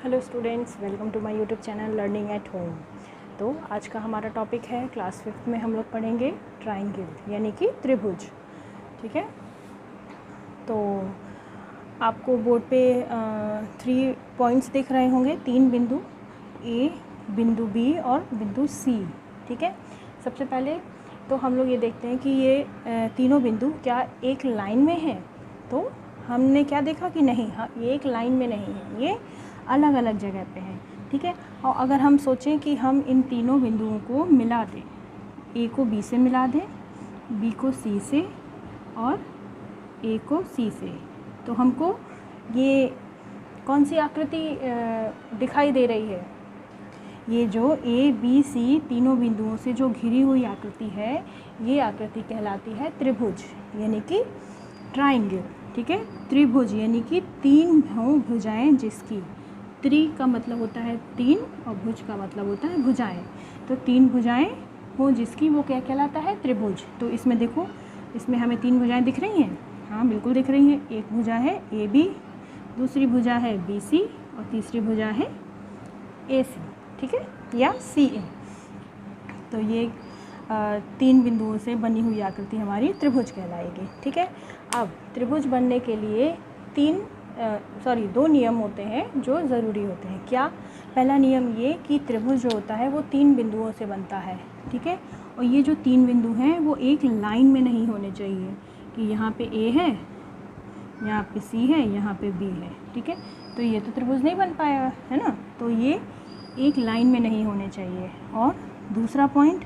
Hello students, welcome to my YouTube channel learning at home. तो आज का हमारा टॉपिक है क्लास 5th में हम लोग पढ़ेंगे ट्राइंगल यानी कि त्रिभुज। ठीक है, तो आपको बोर्ड पे 3 पॉइंट्स दिख रहे होंगे, 3 बिंदु, ए, बिंदु बी और बिंदु सी। ठीक है, सबसे पहले तो हम लोग ये देखते हैं कि ये तीनों बिंदु क्या एक लाइन में हैं। तो हमने क्या देखा कि नहीं, हाँ, ये एक लाइन में नहीं है, ये अलग अलग जगह पे हैं। ठीक है, और अगर हम सोचें कि हम इन तीनों बिंदुओं को मिला दें, ए को बी से मिला दें, बी को सी से और ए को सी से, तो हमको ये कौन सी आकृति दिखाई दे रही है? ये जो ए बी सी तीनों बिंदुओं से जो घिरी हुई आकृति है, ये आकृति कहलाती है त्रिभुज यानी कि ट्राइंगल। ठीक है, त्रिभुज यानी कि 3 हों भुजाएं जिसकी, त्रि का मतलब होता है 3 और भुज का मतलब होता है भुजाएं, तो 3 भुजाएं हों जिसकी वो क्या कहलाता है? त्रिभुज। तो इसमें देखो, इसमें हमें 3 भुजाएं दिख रही हैं। हाँ, बिल्कुल दिख रही हैं। एक भुजा है ए बी, दूसरी भुजा है बी सी और तीसरी भुजा है ए सी। ठीक है, या सी ए। तो ये 3 बिंदुओं से बनी हुई आकृति हमारी त्रिभुज कहलाएगी। ठीक है, अब त्रिभुज बनने के लिए 2 नियम होते हैं जो ज़रूरी होते हैं। क्या? पहला नियम ये कि त्रिभुज जो होता है वो 3 बिंदुओं से बनता है। ठीक है, और ये जो 3 बिंदु हैं वो एक लाइन में नहीं होने चाहिए कि यहाँ पे ए है, यहाँ पे सी है, यहाँ पे बी है। ठीक है, तो ये तो त्रिभुज नहीं बन पाया है ना, तो ये एक लाइन में नहीं होने चाहिए। और दूसरा पॉइंट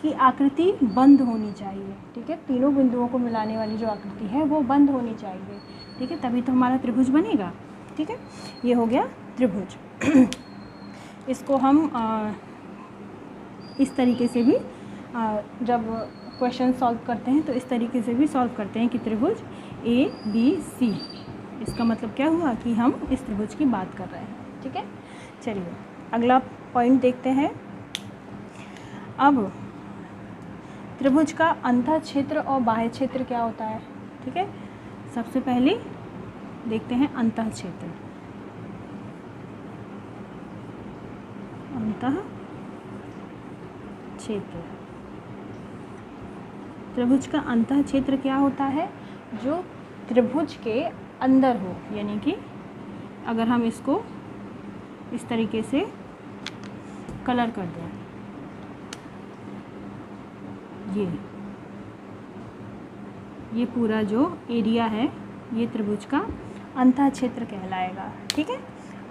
कि आकृति बंद होनी चाहिए। ठीक है, तीनों बिंदुओं को मिलाने वाली जो आकृति है वो बंद होनी चाहिए। ठीक है, तभी तो हमारा त्रिभुज बनेगा। ठीक है, ये हो गया त्रिभुज। इसको हम इस तरीके से भी जब क्वेश्चन सॉल्व करते हैं तो इस तरीके से भी सॉल्व करते हैं कि त्रिभुज ए बी सी, इसका मतलब क्या हुआ कि हम इस त्रिभुज की बात कर रहे हैं। ठीक है, चलिए अगला पॉइंट देखते हैं। अब त्रिभुज का अंतः क्षेत्र और बाह्य क्षेत्र क्या होता है? ठीक है, सबसे पहले देखते हैं अंतः क्षेत्र। अंतः क्षेत्र, त्रिभुज का अंतः क्षेत्र क्या होता है? जो त्रिभुज के अंदर हो, यानी कि अगर हम इसको इस तरीके से कलर कर दें, ये पूरा जो एरिया है ये त्रिभुज का अंतः क्षेत्र कहलाएगा। ठीक है,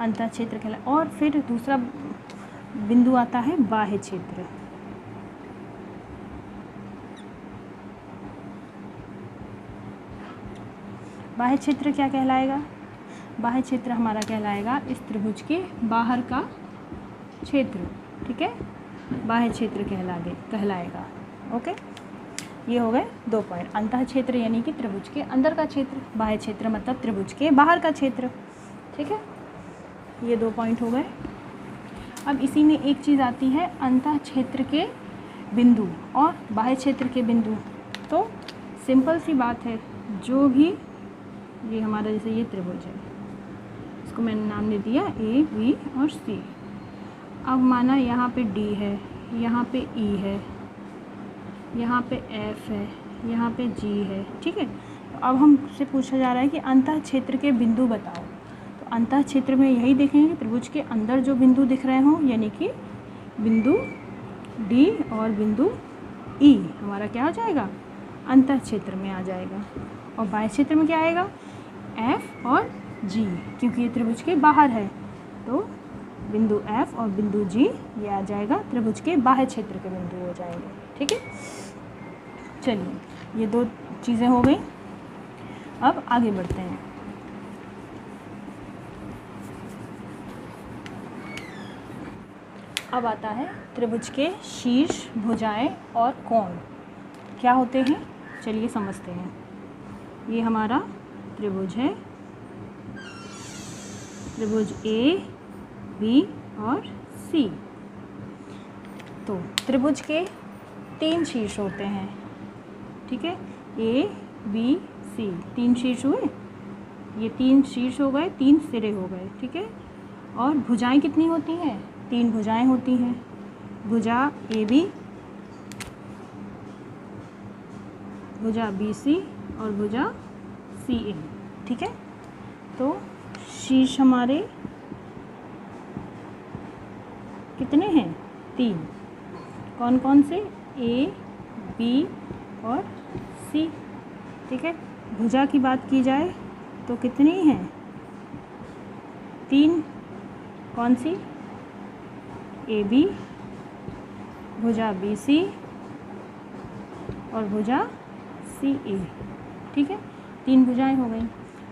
अंतः क्षेत्र कहलाएगा। और फिर दूसरा बिंदु आता है बाह्य क्षेत्र। बाह्य क्षेत्र क्या कहलाएगा? बाह्य क्षेत्र हमारा कहलाएगा इस त्रिभुज के बाहर का क्षेत्र। ठीक है, बाह्य क्षेत्र कहलाएगा। ओके, ये हो गए 2 पॉइंट। अंतः क्षेत्र यानी कि त्रिभुज के अंदर का क्षेत्र, बाह्य क्षेत्र मतलब त्रिभुज के बाहर का क्षेत्र। ठीक है, ये 2 पॉइंट हो गए। अब इसी में एक चीज़ आती है अंतः क्षेत्र के बिंदु और बाह्य क्षेत्र के बिंदु। तो सिंपल सी बात है, जो भी ये हमारा जैसे ये त्रिभुज है, इसको मैंने नाम दे दिया ए बी और सी। अब माना यहाँ पे डी है, यहाँ पे ई है, यहाँ पे एफ है, यहाँ पे जी है। ठीक है, तो अब हमसे पूछा जा रहा है कि अंतः क्षेत्र के बिंदु बताओ। तो अंतः क्षेत्र में यही देखेंगे कि त्रिभुज के अंदर जो बिंदु दिख रहे हों, यानी कि बिंदु डी और बिंदु ई हमारा क्या हो जाएगा? अंतः क्षेत्र में आ जाएगा। और बाह्य क्षेत्र में क्या आएगा? एफ और जी, क्योंकि ये त्रिभुज के बाहर है, तो बिंदु एफ और बिंदु जी ये आ जाएगा, त्रिभुज के बाह्य क्षेत्र के बिंदु हो जाएंगे। ठीक है, चलिए ये 2 चीज़ें हो गई। अब आगे बढ़ते हैं। अब आता है त्रिभुज के शीर्ष, भुजाएं और कोण क्या होते हैं, चलिए समझते हैं। ये हमारा त्रिभुज है, त्रिभुज ए बी और सी। तो त्रिभुज के 3 शीर्ष होते हैं। ठीक है, ए बी सी 3 शीर्ष हुए। ये 3 शीर्ष हो गए, 3 सिरे हो गए, ठीक है। और भुजाएं कितनी होती हैं? 3 भुजाएं होती हैं, भुजा AB, भुजा BC और भुजा CA, ठीक है। तो शीर्ष हमारे कितने हैं? 3। कौन कौन से? A, B और C, ठीक है। भुजा की बात की जाए तो कितनी हैं? 3। कौन सी? AB, भुजा BC और भुजा CA, ठीक है। 3 भुजाएं हो गई।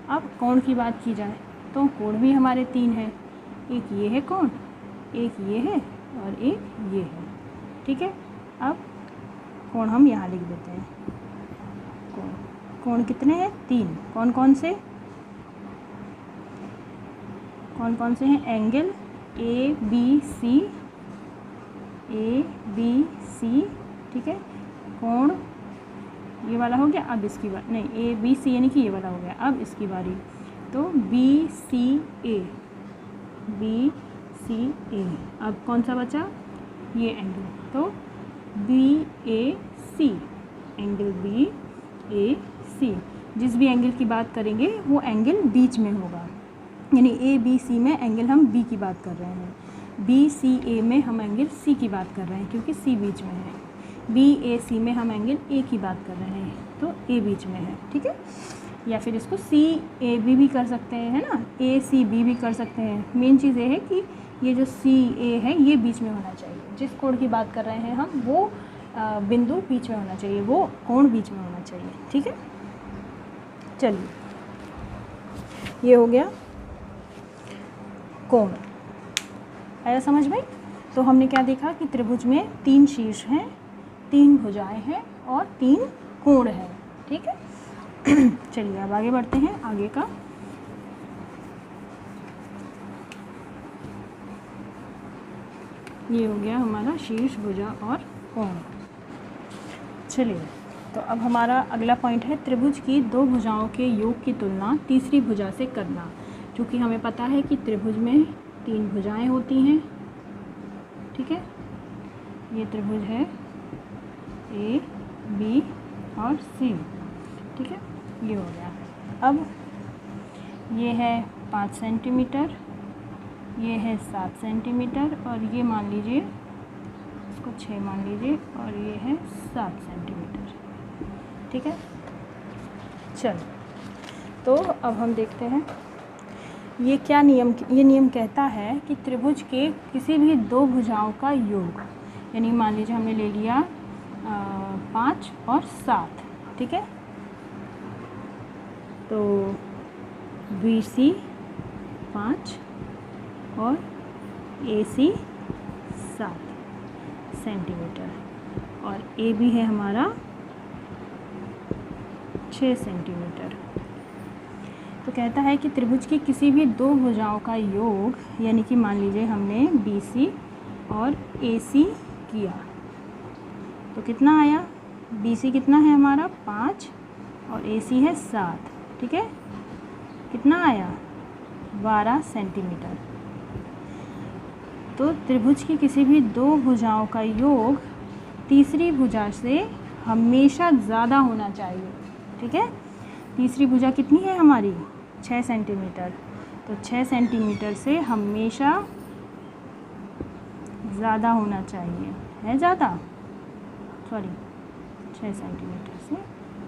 अब कोण की बात की जाए तो कोण भी हमारे 3 हैं। एक ये है कोण, एक ये है और एक ये है, ठीक है। अब कोण हम यहाँ लिख देते हैं। कोण कितने हैं? 3। कौन कौन से? कौन कौन से हैं? एंगल ABC, ABC, ठीक है। कोण ये वाला हो गया। अब इसकी बारी, नहीं, ABC यानी कि ये वाला हो गया। अब इसकी बारी, तो BCA, BCA। अब कौन सा बचा? ये एंगल, तो BAC, एंगल BAC। जिस भी एंगल की बात करेंगे वो एंगल बीच में होगा, यानी ABC में एंगल हम B की बात कर रहे हैं, BCA में हम एंगल C की बात कर रहे हैं क्योंकि C बीच में है, BAC में हम एंगल A की बात कर रहे हैं तो A बीच में है, ठीक है। या फिर इसको CAB भी कर सकते हैं, है ना, ACB भी कर सकते हैं। मेन चीज़ ये है कि ये जो CA है ये बीच में होना चाहिए। जिस कोण की बात कर रहे हैं हम वो बिंदु बीच में होना चाहिए, वो कोण बीच में होना चाहिए, ठीक है। चलिए, ये हो गया कोण। आया समझ में? तो हमने क्या देखा कि त्रिभुज में 3 शीर्ष हैं, 3 भुजाएं हैं और 3 कोण हैं, ठीक है। चलिए अब आगे बढ़ते हैं। आगे का ये हो गया हमारा शीर्ष, भुजा और कोण। चलिए, तो अब हमारा अगला पॉइंट है त्रिभुज की 2 भुजाओं के योग की तुलना तीसरी भुजा से करना। क्योंकि हमें पता है कि त्रिभुज में 3 भुजाएं होती हैं, ठीक है। ये त्रिभुज है A, B और C, ठीक है। ये हो गया। अब ये है 5 सेंटीमीटर, ये है 7 सेंटीमीटर और ये मान लीजिए, इसको 6 मान लीजिए और ये है 7 सेंटीमीटर, ठीक है। चलो, तो अब हम देखते हैं ये क्या नियम, ये नियम कहता है कि त्रिभुज के किसी भी 2 भुजाओं का योग, यानी मान लीजिए हमने ले लिया 5 और 7, ठीक है। तो BC 5 और AC 7 सेंटीमीटर और AB है हमारा 6 सेंटीमीटर। तो कहता है कि त्रिभुज की किसी भी 2 भुजाओं का योग, यानी कि मान लीजिए हमने BC और AC किया तो कितना आया? BC कितना है हमारा? 5 और AC है 7, ठीक है। कितना आया? 12 सेंटीमीटर। तो त्रिभुज की किसी भी 2 भुजाओं का योग तीसरी भुजा से हमेशा ज़्यादा होना चाहिए, ठीक है। तीसरी भुजा कितनी है हमारी? 6 सेंटीमीटर। तो 6 सेंटीमीटर से हमेशा ज़्यादा होना चाहिए, है ज़्यादा, सॉरी 6 सेंटीमीटर से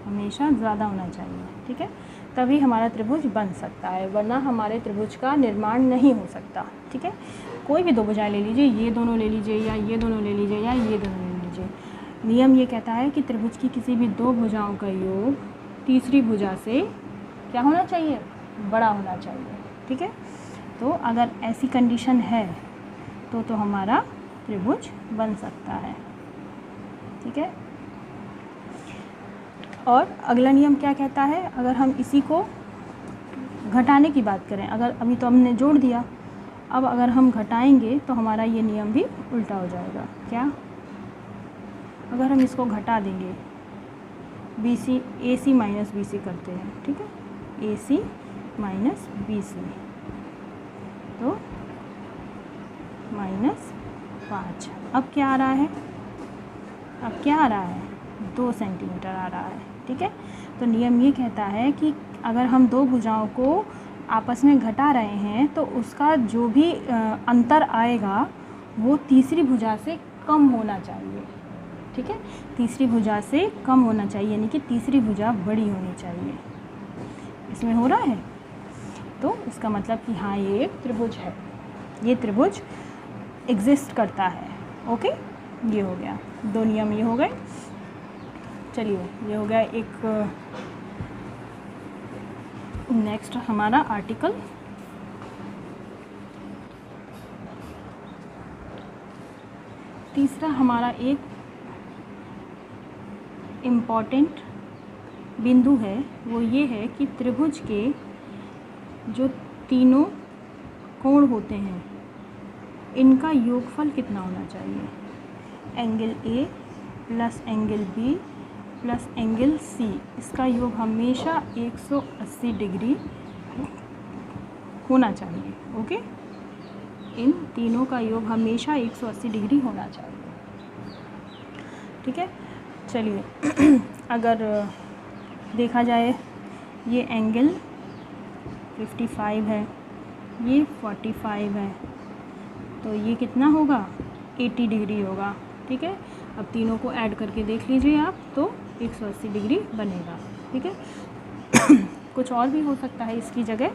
हमेशा ज़्यादा होना चाहिए, ठीक है। तभी हमारा त्रिभुज बन सकता है, वरना हमारे त्रिभुज का निर्माण नहीं हो सकता, ठीक है। कोई भी 2 भुजाएं ले लीजिए, ये दोनों ले लीजिए या ये दोनों ले लीजिए या ये दोनों ले लीजिए, नियम ये कहता है कि त्रिभुज की किसी भी 2 भुजाओं का योग तीसरी भुजा से क्या होना चाहिए? बड़ा होना चाहिए, ठीक है। तो अगर ऐसी कंडीशन है तो हमारा त्रिभुज बन सकता है, ठीक है। और अगला नियम क्या कहता है? अगर हम इसी को घटाने की बात करें, अगर अभी तो हमने जोड़ दिया, अब अगर हम घटाएंगे तो हमारा ये नियम भी उल्टा हो जाएगा। क्या? अगर हम इसको घटा देंगे, AC माइनस BC करते हैं, ठीक है, AC माइनस BC, तो -5। अब क्या आ रहा है, 2 सेंटीमीटर आ रहा है। ठीक है, तो नियम ये कहता है कि अगर हम दो भुजाओं को आपस में घटा रहे हैं तो उसका जो भी अंतर आएगा वो तीसरी भुजा से कम होना चाहिए। ठीक है, तीसरी भुजा से कम होना चाहिए, यानी कि तीसरी भुजा बड़ी होनी चाहिए। इसमें हो रहा है, तो इसका मतलब कि हाँ ये एक त्रिभुज है, ये त्रिभुज एग्जिस्ट करता है। ओके, ये हो गया, दो नियम ये हो गए। चलिए, ये हो गया एक। नेक्स्ट हमारा आर्टिकल, तीसरा हमारा एक इम्पॉर्टेंट बिंदु है, वो ये है कि त्रिभुज के जो तीनों कोण होते हैं इनका योगफल कितना होना चाहिए। Angle A plus angle B plus angle C, इसका योग हमेशा 180 डिग्री होना चाहिए। ओके, इन तीनों का योग हमेशा 180 डिग्री होना चाहिए। ठीक है, चलिए अगर देखा जाए, ये एंगल 55 है, ये 45 है, तो ये कितना होगा, 80 डिग्री होगा। ठीक है, अब तीनों को ऐड करके देख लीजिए आप, तो 180 डिग्री बनेगा। ठीक है कुछ और भी हो सकता है इसकी जगह,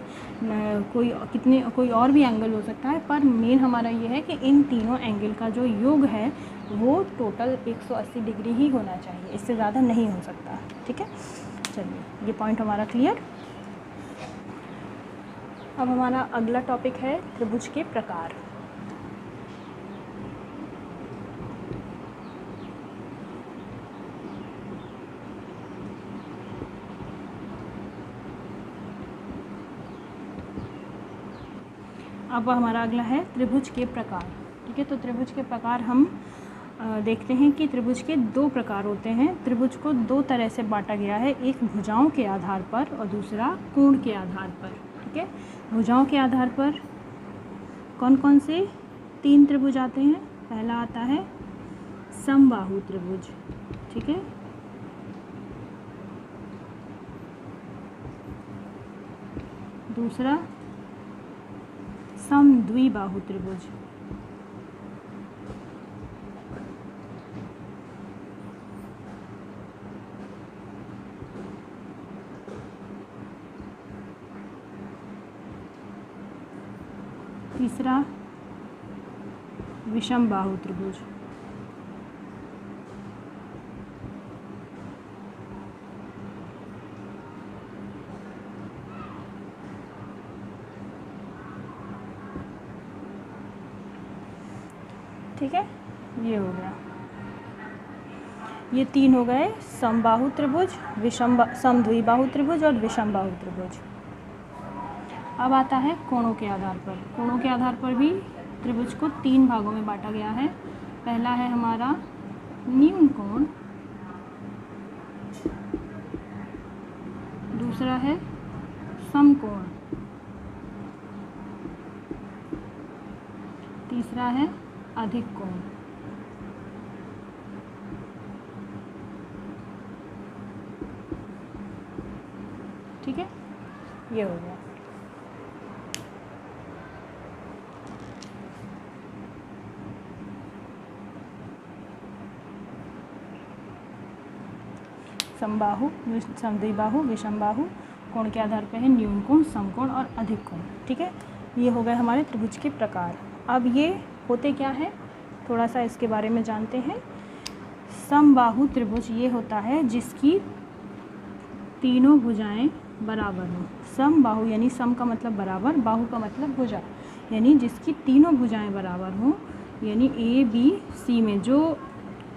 कोई और भी एंगल हो सकता है, पर मेन हमारा ये है कि इन तीनों एंगल का जो योग है वो टोटल 180 डिग्री ही होना चाहिए, इससे ज़्यादा नहीं हो सकता। ठीक है, चलिए ये पॉइंट हमारा क्लियर। अब हमारा अगला टॉपिक है त्रिभुज के प्रकार। अब हमारा अगला है त्रिभुज के प्रकार। ठीक है, तो त्रिभुज के प्रकार हम देखते हैं कि त्रिभुज के दो प्रकार होते हैं। त्रिभुज को दो तरह से बांटा गया है, एक भुजाओं के आधार पर और दूसरा कोण के आधार पर। ठीक है, भुजाओं के आधार पर कौन कौन से 3 त्रिभुज आते हैं। पहला आता है समबाहु त्रिभुज। ठीक है, दूसरा समद्विबाहु त्रिभुज। तीसरा विषमबाहु त्रिभुज। ठीक है, ये हो गया, ये 3 हो गए, समबाहु त्रिभुज, समद्विबाहु त्रिभुज और विषमबाहु त्रिभुज। अब आता है कोणों के आधार पर। कोणों के आधार पर भी त्रिभुज को 3 भागों में बांटा गया है। पहला है हमारा न्यून कोण, दूसरा है समकोण, तीसरा है अधिक कोण। ठीक है, ये हो गया। समबाहु, समद्विबाहु, विषमबाहु, कोण के आधार पर है न्यून कोण, समकोण और अधिक कोण। ठीक है, ये हो गए हमारे त्रिभुज के प्रकार। अब ये होते क्या है, थोड़ा सा इसके बारे में जानते हैं। समबाहु त्रिभुज ये होता है जिसकी तीनों भुजाएं बराबर हों। समबाहु यानी सम का मतलब बराबर, बाहु का मतलब भुजा, यानी जिसकी तीनों भुजाएं बराबर हों, यानी ABC में जो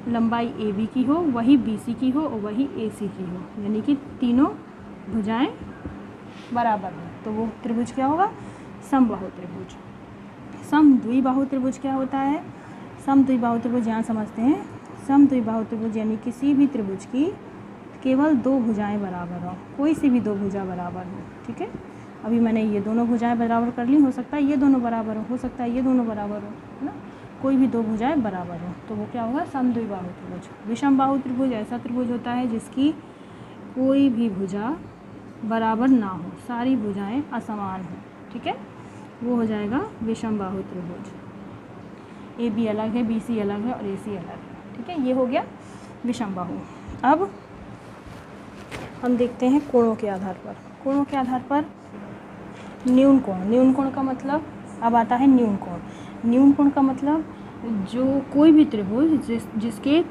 लंबाई AB की हो वही BC की हो और वही AC की हो, यानी कि तीनों भुजाएं बराबर हो, तो वो त्रिभुज क्या होगा, समबाहु त्रिभुज। समद्विबाहु त्रिभुज क्या होता है, समद्विबाहु त्रिभुज यहाँ समझते हैं। समद्विबाहु त्रिभुज यानी किसी भी त्रिभुज की केवल 2 भुजाएं बराबर हो, कोई सी भी 2 भुजा बराबर हो। ठीक है, अभी मैंने ये दोनों भुजाएं बराबर कर ली, हो सकता है ये दोनों बराबर हो सकता है ये दोनों बराबर हो, है ना, कोई भी दो भुजाएं बराबर हो, तो वो क्या होगा, समद्विबाहु त्रिभुज। विषमबाहु त्रिभुज ऐसा त्रिभुज होता है जिसकी कोई भी भुजा बराबर ना हो, सारी भुजाएं असमान हो, ठीक है, वो हो जाएगा विषमबाहु त्रिभुज। ए बी अलग है, बी सी अलग है और ए सी अलग है, ठीक है, ये हो गया विषमबाहु। अब हम देखते हैं कोणों के आधार पर। कोणों के आधार पर न्यून कोण, न्यून कोण का मतलब अब आता है न्यून कोण। न्यून कोण का मतलब जो कोई भी त्रिभुज जिसके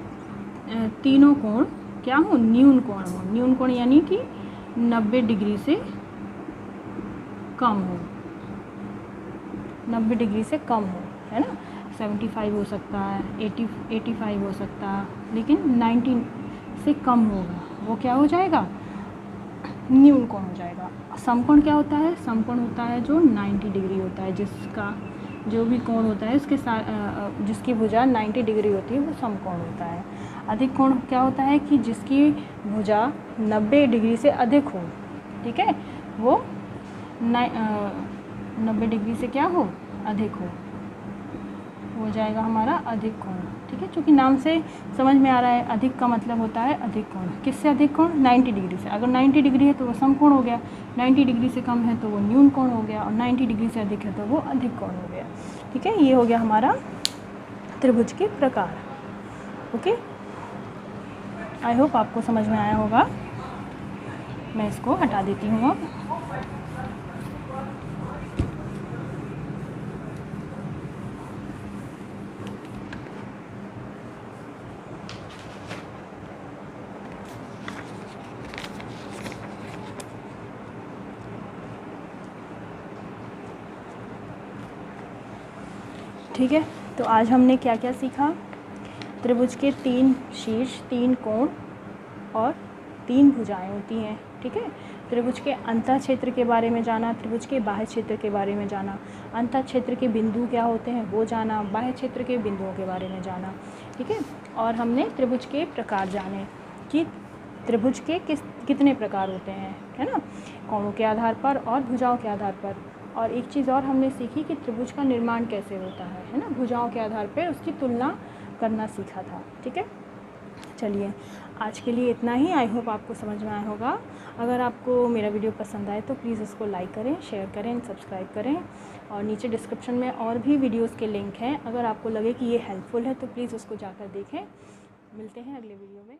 तीनों कोण क्या हो, न्यून कोण हो। न्यून कोण यानी कि 90 डिग्री से कम हो, 90 डिग्री से कम हो, है ना, 75 हो सकता है, 85 हो सकता है, लेकिन 90 से कम होगा, वो क्या हो जाएगा, न्यून कोण हो जाएगा। समकोण क्या होता है, समकोण होता है जो 90 डिग्री होता है, जिसका जो भी कोण होता है उसके साथ जिसकी भुजा 90 डिग्री होती है वो समकोण होता है। अधिक कोण क्या होता है कि जिसकी भुजा 90 डिग्री से अधिक हो, ठीक है, वो 90 डिग्री से क्या हो, अधिक हो जाएगा हमारा अधिक कोण, ठीक है, क्योंकि नाम से समझ में आ रहा है अधिक का मतलब होता है अधिक कोण। किससे अधिक कोण, 90 डिग्री से। अगर 90 डिग्री है तो वो समकोण हो गया, 90 डिग्री से कम है तो वो न्यून कोण हो गया, और 90 डिग्री से अधिक है तो वो अधिक कोण हो गया, ठीक है। ये हो गया हमारा त्रिभुज के प्रकार। ओके, आई होप आपको समझ में आया होगा। मैं इसको हटा देती हूँ अब। ठीक है, तो आज हमने क्या क्या सीखा। त्रिभुज के 3 शीर्ष, 3 कोण और 3 भुजाएं होती हैं, ठीक है। त्रिभुज के अंतः क्षेत्र के बारे में जाना, त्रिभुज के बाह्य क्षेत्र के बारे में जाना, अंतः क्षेत्र के बिंदु क्या होते हैं वो जाना, बाह्य क्षेत्र के बिंदुओं के बारे में जाना, ठीक है। और हमने त्रिभुज के प्रकार जाने कि त्रिभुज के कितने प्रकार होते हैं, है ना, कोणों के आधार पर और भुजाओं के आधार पर। और एक चीज़ और हमने सीखी कि त्रिभुज का निर्माण कैसे होता है ना, भुजाओं के आधार पर उसकी तुलना करना सीखा था, ठीक है। चलिए, आज के लिए इतना ही। आई होप आपको समझ में आया होगा। अगर आपको मेरा वीडियो पसंद आए तो प्लीज़ इसको लाइक करें, शेयर करें, सब्सक्राइब करें, और नीचे डिस्क्रिप्शन में और भी वीडियोस के लिंक हैं। अगर आपको लगे कि ये हेल्पफुल है तो प्लीज़ उसको जाकर देखें। मिलते हैं अगले वीडियो में।